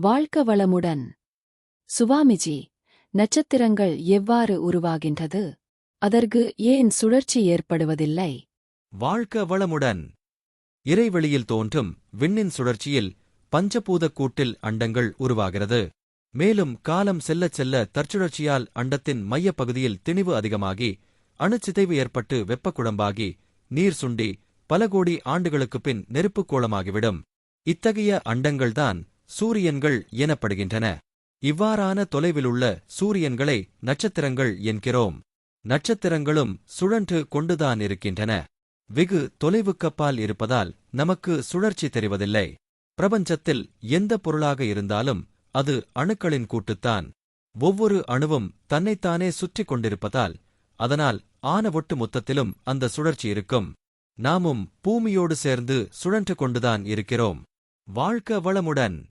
வாழ்க்க வளமுடன். சுவாமிஜி, நட்சத்திரங்கள் எவ்வாறு உருவாகின்றது? அதற்கு ஏன் சுழற்சி ஏற்படுவதில்லை? வாழ்க்க வளமுடன். இறைவெளியில் தோன்றும் விண்ணின் சுழற்சியில் பஞ்சபூதக் கூட்டில் அண்டங்கள் உருவாகிறது. மேலும் காலம் செல்லச் செல்ல தற்சுழற்சியால் அண்டத்தின் மையப் பகுதியில் திணிவு அதிகமாகி அணுச்சிதைவு ஏற்பட்டு வெப்பக்குழம்பாகி நீர் சுண்டி பல கோடி ஆண்டுகளுக்குப் பின் நெருப்புக் கோளமாகிவிடும். இத்தகைய அண்டங்கள்தான் சூரியன்கள் எனப்படுகின்றன. இவ்வாறான தொலைவிலுள்ள சூரியன்களை நட்சத்திரங்கள் என்கிறோம். நட்சத்திரங்களும் சுழன்று கொண்டுதான் இருக்கின்றன. வெகு தொலைவுக்கப்பால் இருப்பதால் நமக்கு சுழற்சி தெரிவதில்லை. பிரபஞ்சத்தில் எந்த பொருளாக இருந்தாலும் அது அணுக்களின் கூட்டுத்தான். ஒவ்வொரு அணுவும் தன்னைத்தானே சுற்றிக் கொண்டிருப்பதால் அதனால் ஆன ஒட்டு மொத்தத்திலும் அந்த சுழற்சி இருக்கும். நாமும் பூமியோடு சேர்ந்து சுழன்று கொண்டுதான் இருக்கிறோம். வாழ்க்க வளமுடன்.